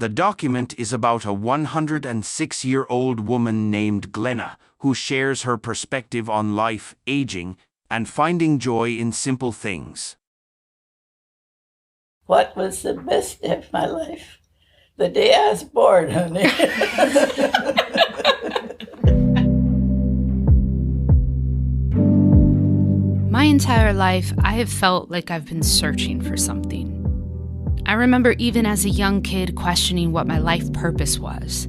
The document is about a 106-year-old woman named Glenna who shares her perspective on life, aging, and finding joy in simple things. What was the best day of my life? The day I was born, honey. My entire life, I have felt like I've been searching for something. I remember even as a young kid questioning what my life purpose was.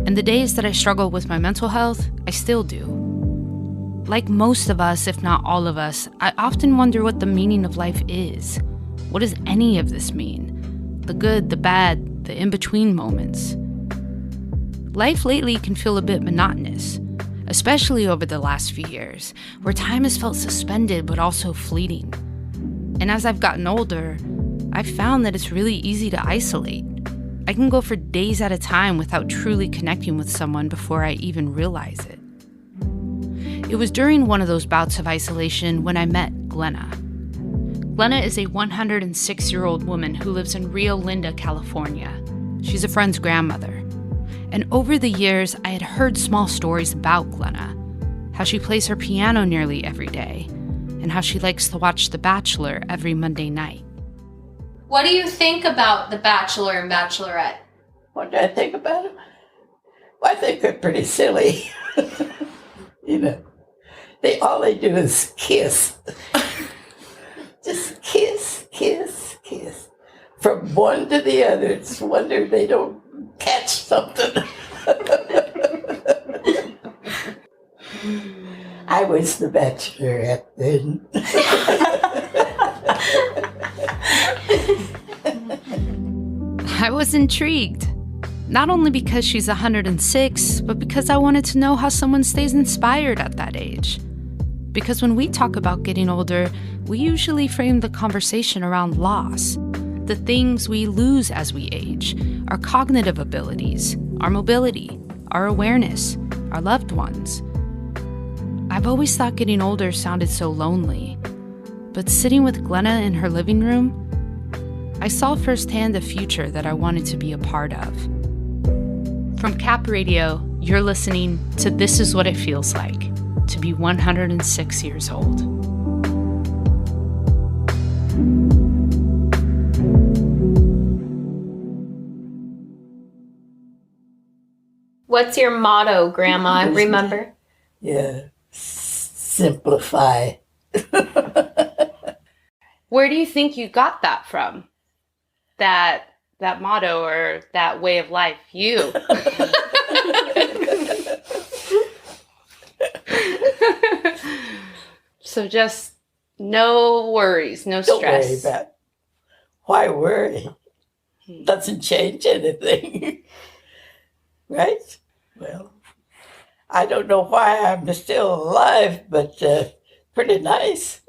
And the days that I struggle with my mental health, I still do. Like most of us, if not all of us, I often wonder what the meaning of life is. What does any of this mean? The good, the bad, the in-between moments. Life lately can feel a bit monotonous, especially over the last few years, where time has felt suspended but also fleeting. And as I've gotten older, I've found that it's really easy to isolate. I can go for days at a time without truly connecting with someone before I even realize it. It was during one of those bouts of isolation when I met Glenna. Glenna is a 106-year-old woman who lives in Rio Linda, California. She's a friend's grandmother. And over the years, I had heard small stories about Glenna, how she plays her piano nearly every day, and how she likes to watch The Bachelor every Monday night. What do you think about The Bachelor and Bachelorette? What do I think about them? Well, I think they're pretty silly. You know, all they do is kiss. Just kiss, kiss, kiss. From one to the other. It's a wonder they don't catch something. I was the Bachelorette then. I was intrigued, not only because she's 106, but because I wanted to know how someone stays inspired at that age. Because when we talk about getting older, we usually frame the conversation around loss, the things we lose as we age, our cognitive abilities, our mobility, our awareness, our loved ones. I've always thought getting older sounded so lonely, but sitting with Glenna in her living room, I saw firsthand a future that I wanted to be a part of. From Cap Radio, you're listening to This Is What It Feels Like to be 106 years old. What's your motto, Grandma? Remember? Yeah, simplify. Where do you think you got that from? That motto or that way of life? You. So just no worries, no stress. Don't worry about it. Why worry? Doesn't change anything. Right? Well, I don't know why I'm still alive, but pretty nice.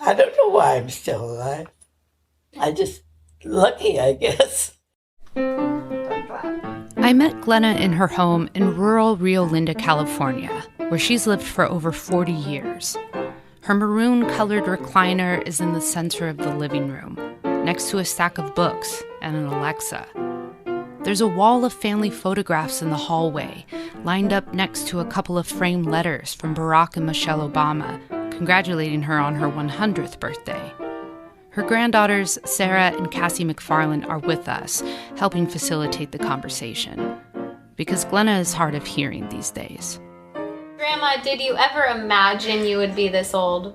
I don't know why I'm still alive. I'm just lucky, I guess. I met Glenna in her home in rural Rio Linda, California, where she's lived for over 40 years. Her maroon-colored recliner is in the center of the living room, next to a stack of books and an Alexa. There's a wall of family photographs in the hallway, lined up next to a couple of framed letters from Barack and Michelle Obama, congratulating her on her 100th birthday. Her granddaughters, Sarah and Cassie McFarland, are with us, helping facilitate the conversation, because Glenna is hard of hearing these days. Grandma, did you ever imagine you would be this old?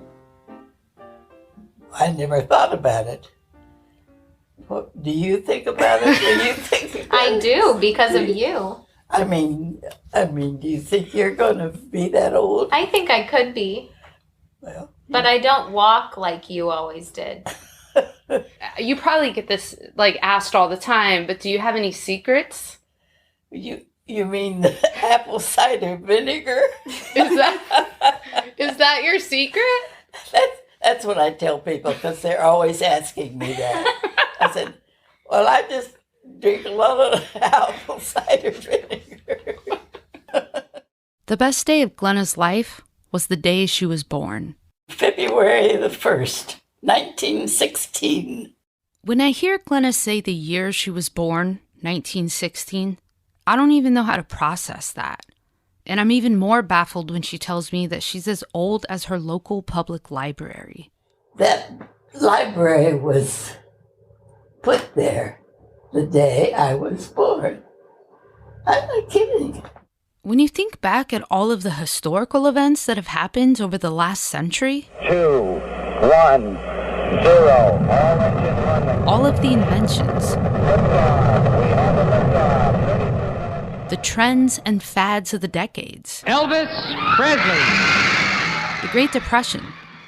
I never thought about it. What, do you think about it? Do you think about I do, because of you. I mean, do you think you're going to be that old? I think I could be. Well, but I don't walk like you always did. You probably get this asked all the time, but do you have any secrets? You mean apple cider vinegar? Is that your secret? That's what I tell people, because they're always asking me that. I said, well, I just drink a lot of apple cider vinegar. The best day of Glenna's life was the day she was born. February the 1st. 1916. When I hear Glenna say the year she was born, 1916, I don't even know how to process that. And I'm even more baffled when she tells me that she's as old as her local public library. That library was put there the day I was born. I'm not kidding. When you think back at all of the historical events that have happened over the last century, 2, 1, 0, all engine running. all of the inventions, Liftoff. We have a liftoff. the trends and fads of the decades, Elvis Presley. the Great Depression,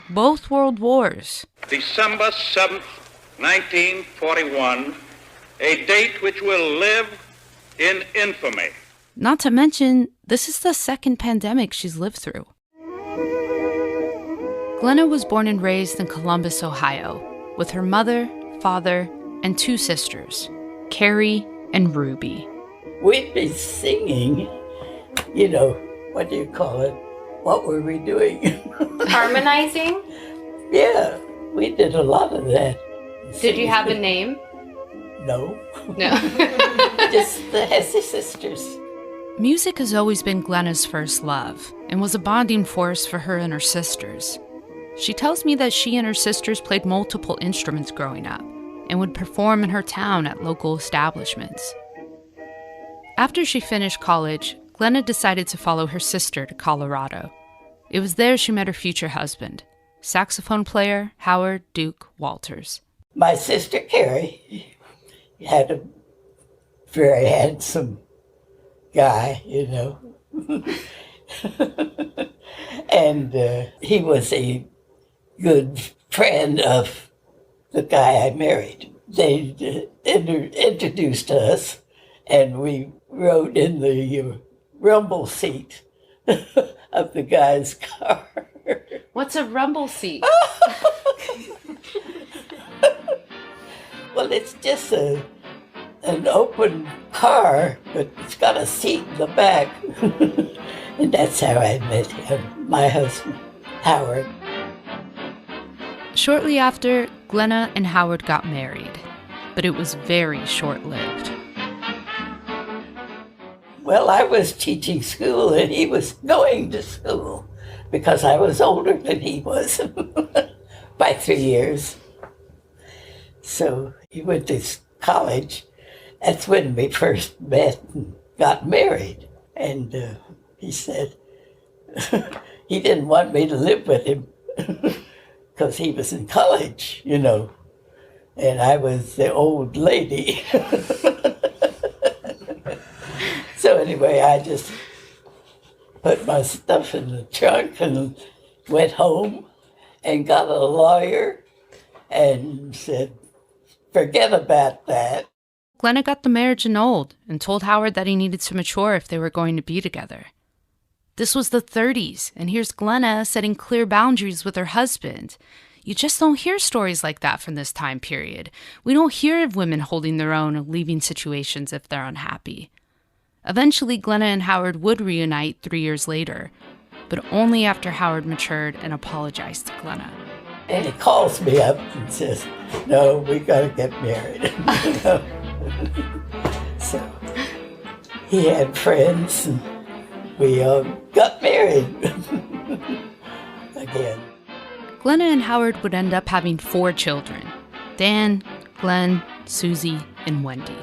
both world wars, December 7th, 1941, a date which will live in infamy. not to mention, this is the second pandemic she's lived through. Glenna was born and raised in Columbus, Ohio, with her mother, father, and 2 sisters, Carrie and Ruby. We'd be singing, what do you call it? What were we doing? Harmonizing? Yeah, we did a lot of that. Did you have a name? No, No. just the Hesse sisters. Music has always been Glenna's first love and was a bonding force for her and her sisters. She tells me that she and her sisters played multiple instruments growing up and would perform in her town at local establishments. After she finished college, Glenna decided to follow her sister to Colorado. It was there she met her future husband, saxophone player Howard Duke Walters. My sister Carrie had a very handsome guy, and he was a good friend of the guy I married. They introduced us, and we rode in the rumble seat of the guy's car. What's a rumble seat? Well, it's just an open car, but it's got a seat in the back. And that's how I met him, my husband, Howard. Shortly after, Glenna and Howard got married, but it was very short-lived. Well, I was teaching school and he was going to school because I was older than he was by 3 years. So he went to college. That's when we first met and got married. And he said he didn't want me to live with him because he was in college, and I was the old lady. So anyway, I just put my stuff in the trunk and went home and got a lawyer and said, forget about that. Glenna got the marriage annulled and told Howard that he needed to mature if they were going to be together. This was the 30s, and here's Glenna setting clear boundaries with her husband. You just don't hear stories like that from this time period. We don't hear of women holding their own and leaving situations if they're unhappy. Eventually, Glenna and Howard would reunite 3 years later, but only after Howard matured and apologized to Glenna. And he calls me up and says, no, we got to get married. So he had friends and we got married again. Glenna and Howard would end up having 4 children: Dan, Glenn, Susie, and Wendy.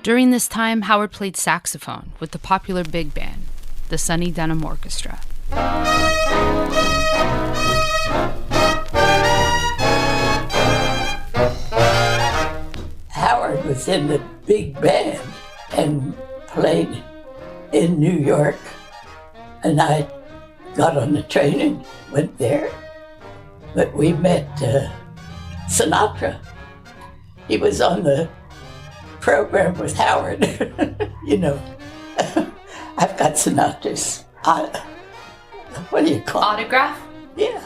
During this time, Howard played saxophone with the popular big band, the Sonny Denham Orchestra. Howard was in the big band and played in New York, and I got on the train and went there. But we met Sinatra. He was on the program with Howard. I've got Sinatra's, what do you call it? Autograph? Yeah.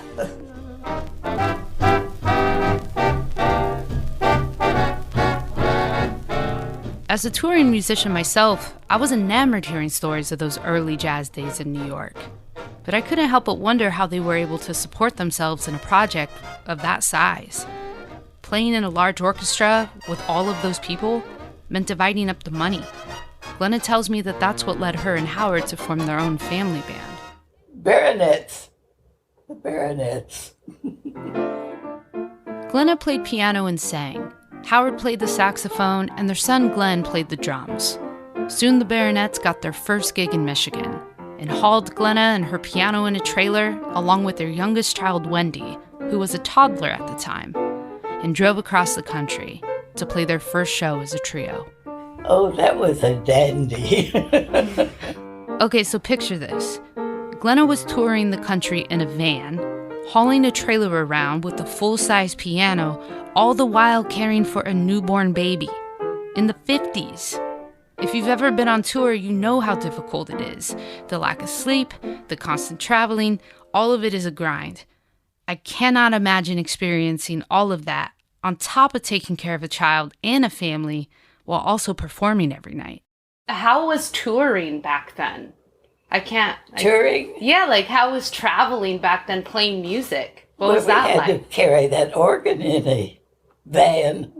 As a touring musician myself, I was enamored hearing stories of those early jazz days in New York. but I couldn't help but wonder how they were able to support themselves in a project of that size. Playing in a large orchestra with all of those people meant dividing up the money. Glenna tells me that that's what led her and Howard to form their own family band. Baronets. The Baronets. Glenna played piano and sang. Howard played the saxophone, and their son Glenn played the drums. Soon the Baronets got their first gig in Michigan and hauled Glenna and her piano in a trailer, along with their youngest child Wendy, who was a toddler at the time, and drove across the country to play their first show as a trio. Oh, that was a dandy. Okay, so picture this. Glenna was touring the country in a van, hauling a trailer around with a full-size piano, all the while caring for a newborn baby. In the 50s. If you've ever been on tour, you know how difficult it is. The lack of sleep, the constant traveling, all of it is a grind. I cannot imagine experiencing all of that on top of taking care of a child and a family while also performing every night. How was touring back then? Touring? Yeah, like how was traveling back then, playing music? What was that like? We had to carry that organ in a van.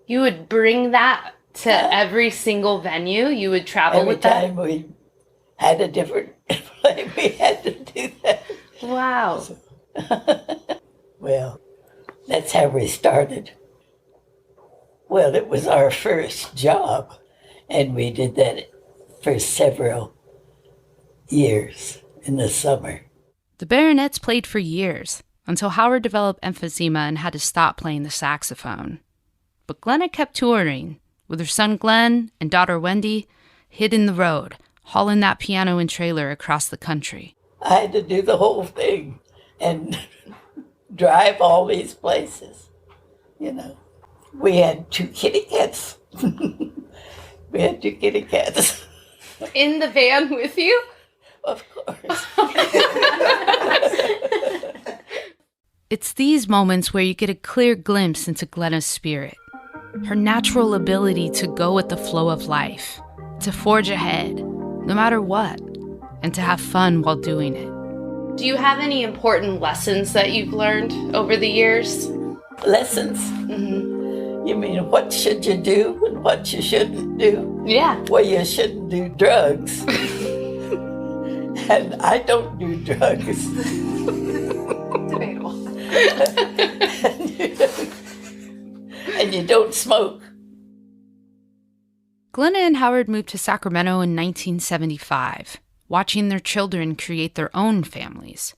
You would bring that to every single venue? You would travel with that? Every time we had a different play, we had to do that. Wow. Well, that's how we started. Well, it was our first job, and we did that for several years in the summer. The Baronets played for years, until Howard developed emphysema and had to stop playing the saxophone. But Glenna kept touring, with her son Glenn and daughter Wendy, hitting the road, hauling that piano and trailer across the country. I had to do the whole thing and drive all these places, you know. We had 2 kitty cats. We had 2 kitty cats. In the van with you? Of course. It's these moments where you get a clear glimpse into Glenna's spirit. Her natural ability to go with the flow of life, to forge ahead, no matter what, and to have fun while doing it. Do you have any important lessons that you've learned over the years? Lessons? Mm-hmm. You mean what should you do and what you shouldn't do? Yeah. Well, you shouldn't do drugs. And I don't do drugs. Debatable. And you don't smoke. Glenna and Howard moved to Sacramento in 1975, watching their children create their own families.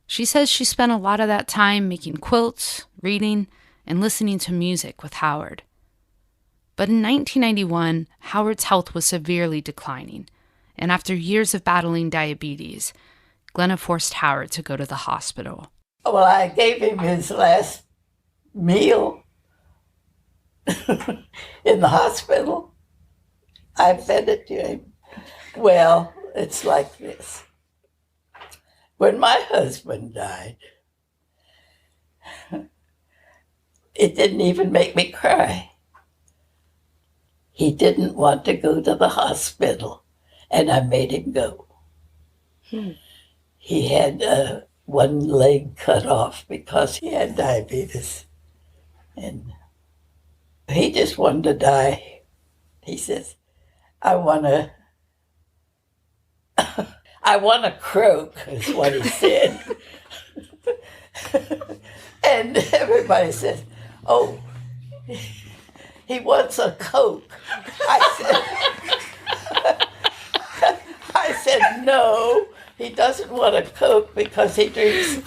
She says she spent a lot of that time making quilts, reading, and listening to music with Howard. But in 1991, Howard's health was severely declining, and after years of battling diabetes, Glenna forced Howard to go to the hospital. Well, I gave him his last meal in the hospital. I fed it to him. Well, it's like this. When my husband died, it didn't even make me cry. He didn't want to go to the hospital, and I made him go. He had one leg cut off because he had diabetes, and he just wanted to die. He says, I want to croak, is what he said. And everybody says, oh, he wants a Coke. I said, no, he doesn't want a Coke because he drinks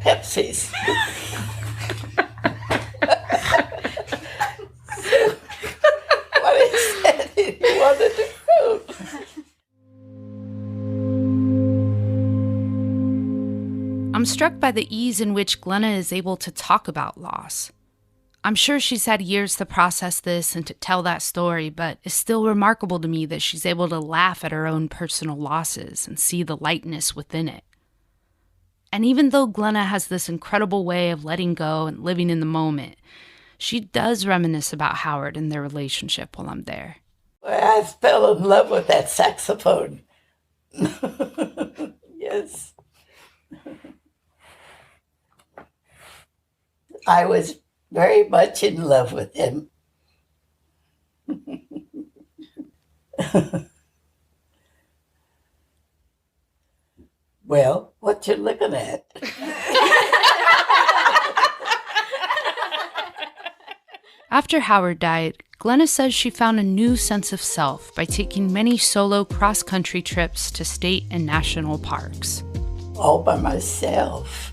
Pepsis. What he said, he wanted a Coke. I'm struck by the ease in which Glenna is able to talk about loss. I'm sure she's had years to process this and to tell that story, but it's still remarkable to me that she's able to laugh at her own personal losses and see the lightness within it. And even though Glenna has this incredible way of letting go and living in the moment, she does reminisce about Howard and their relationship while I'm there. I fell in love with that saxophone. Yes. I was very much in love with him. Well, what you looking at? After Howard died, Glenna says she found a new sense of self by taking many solo cross-country trips to state and national parks. All by myself.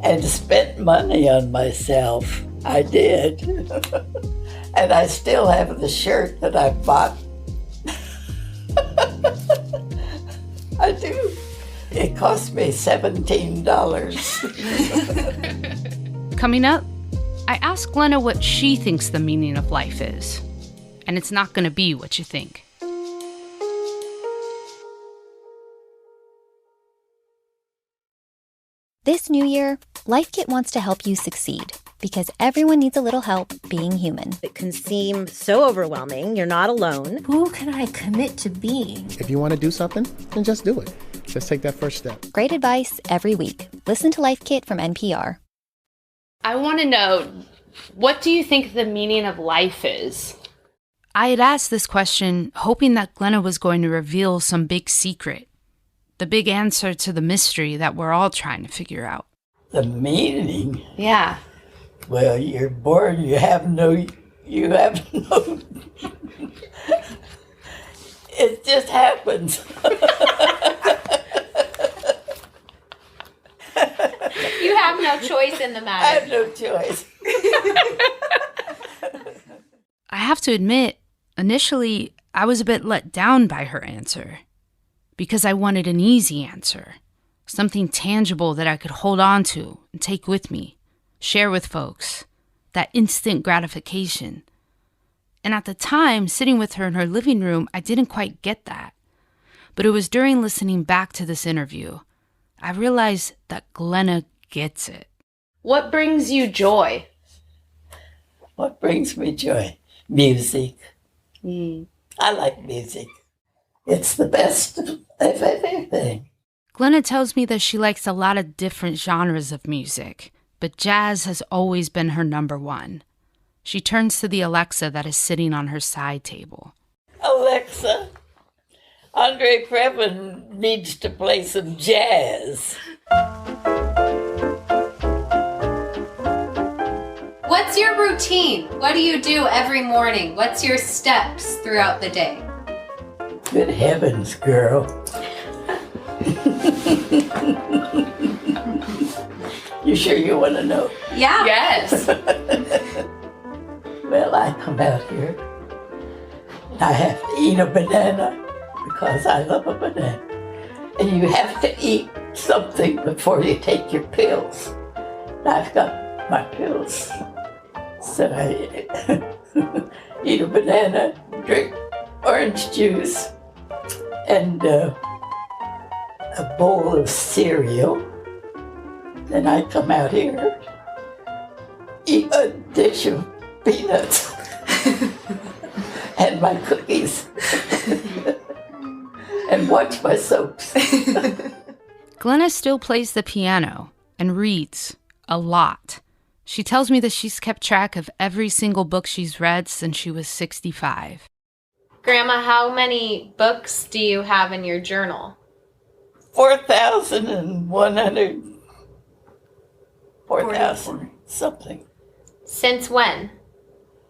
And spent money on myself. I did. And I still have the shirt that I bought. I do. It cost me $17. Coming up, I ask Glenna what she thinks the meaning of life is. And it's not going to be what you think. This new year, Life Kit wants to help you succeed because everyone needs a little help being human. It can seem so overwhelming. You're not alone. Who can I commit to being? If you want to do something, then just do it. Just take that first step. Great advice every week. Listen to Life Kit from NPR. I want to know, what do you think the meaning of life is? I had asked this question hoping that Glenna was going to reveal some big secret. The big answer to the mystery that we're all trying to figure out. The meaning? Yeah. Well, you're born, you have no, it just happens. You have no choice in the matter. I have no choice. I have to admit, initially, I was a bit let down by her answer. Because I wanted an easy answer. Something tangible that I could hold on to and take with me. Share with folks. That instant gratification. And at the time, sitting with her in her living room, I didn't quite get that. But it was during listening back to this interview, I realized that Glenna gets it. What brings you joy? What brings me joy? Music. I like music. It's the best of everything. Glenna tells me that she likes a lot of different genres of music, but jazz has always been her number one. She turns to the Alexa that is sitting on her side table. Alexa, Andre Previn needs to play some jazz. What's your routine? What do you do every morning? What's your steps throughout the day? Good heavens, girl. You sure you want to know? Yeah. Yes. Well, I come out here and I have to eat a banana because I love a banana. And you have to eat something before you take your pills. And I've got my pills. So I eat a banana, drink orange juice, and a bowl of cereal. Then I come out here, eat a dish of peanuts and my cookies and watch my soaps. Glenna still plays the piano and reads a lot. She tells me that she's kept track of every single book she's read since she was 65. Grandma, how many books do you have in your journal? 4,100. 4,000 something. Since when?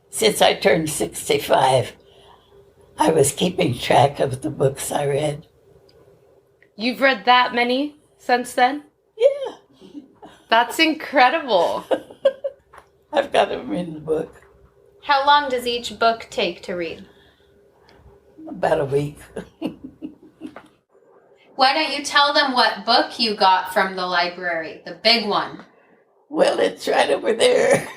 Since I turned 65, I was keeping track of the books I read. You've read that many since then? Yeah. That's incredible. I've got them in the book. How long does each book take to read? About a week. Why don't you tell them what book you got from the library, the big one? Well, it's right over there.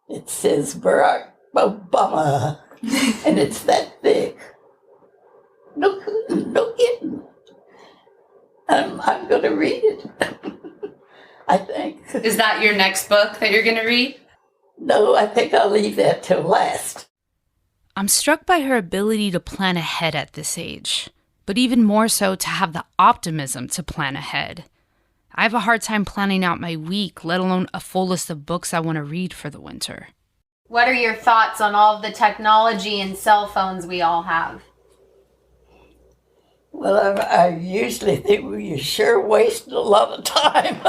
It says Barack Obama, and it's that thick. No kidding. I'm going to read it, I think. Is that your next book that you're going to read? No, I think I'll leave that till last. I'm struck by her ability to plan ahead at this age, but even more so to have the optimism to plan ahead. I have a hard time planning out my week, let alone a full list of books I want to read for the winter. What are your thoughts on all of the technology and cell phones we all have? Well, I usually think you're sure wasting a lot of time.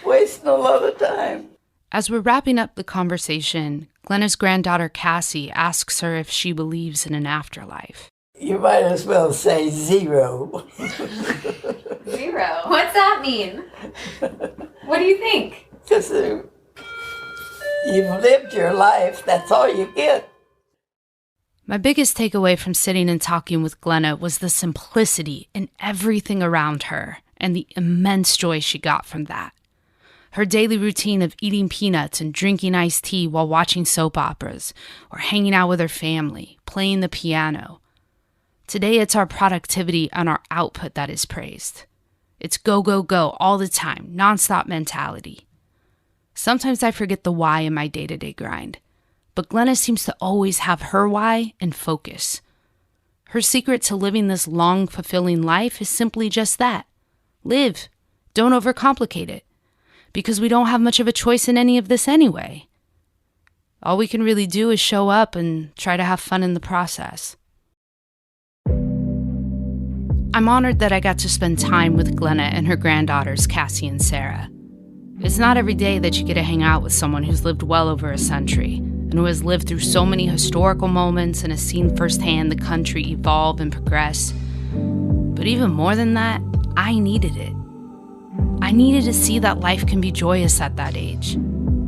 Wasting a lot of time. As we're wrapping up the conversation, Glenna's granddaughter Cassie asks her if she believes in an afterlife. You might as well say zero. Zero? What's that mean? What do you think? Because you've lived your life, that's all you get. My biggest takeaway from sitting and talking with Glenna was the simplicity in everything around her and the immense joy she got from that. Her daily routine of eating peanuts and drinking iced tea while watching soap operas or hanging out with her family, playing the piano. Today, it's our productivity and our output that is praised. It's go, go, go all the time, nonstop mentality. Sometimes I forget the why in my day-to-day grind, but Glenna seems to always have her why and focus. Her secret to living this long, fulfilling life is simply just that. Live. Don't overcomplicate it. Because we don't have much of a choice in any of this anyway. All we can really do is show up and try to have fun in the process. I'm honored that I got to spend time with Glenna and her granddaughters, Cassie and Sarah. It's not every day that you get to hang out with someone who's lived well over a century and who has lived through so many historical moments and has seen firsthand the country evolve and progress. But even more than that, I needed it. I needed to see that life can be joyous at that age,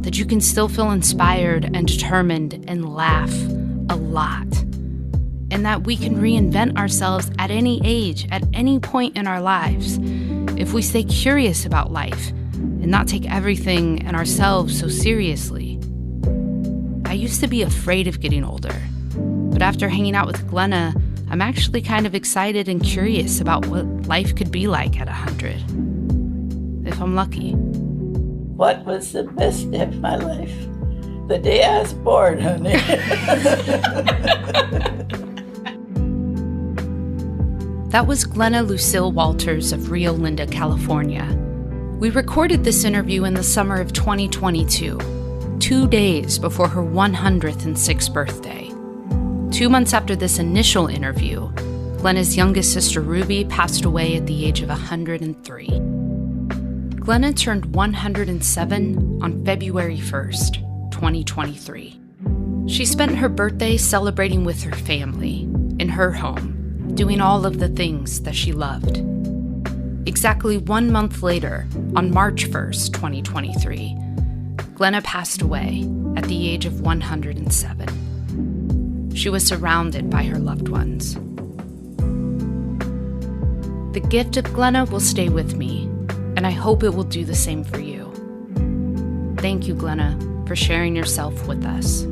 that you can still feel inspired and determined and laugh a lot, and that we can reinvent ourselves at any age, at any point in our lives, if we stay curious about life and not take everything and ourselves so seriously. I used to be afraid of getting older, but after hanging out with Glenna, I'm actually kind of excited and curious about what life could be like at 100. If I'm lucky. What was the best day of my life? The day I was born, honey. That was Glenna Lucille Walters of Rio Linda, California. We recorded this interview in the summer of 2022, 2 days before her 106th birthday. 2 months after this initial interview, Glenna's youngest sister Ruby passed away at the age of 103. Glenna turned 107 on February 1st, 2023. She spent her birthday celebrating with her family, in her home, doing all of the things that she loved. Exactly 1 month later, on March 1st, 2023, Glenna passed away at the age of 107. She was surrounded by her loved ones. The gift of Glenna will stay with me, and I hope it will do the same for you. Thank you, Glenna, for sharing yourself with us.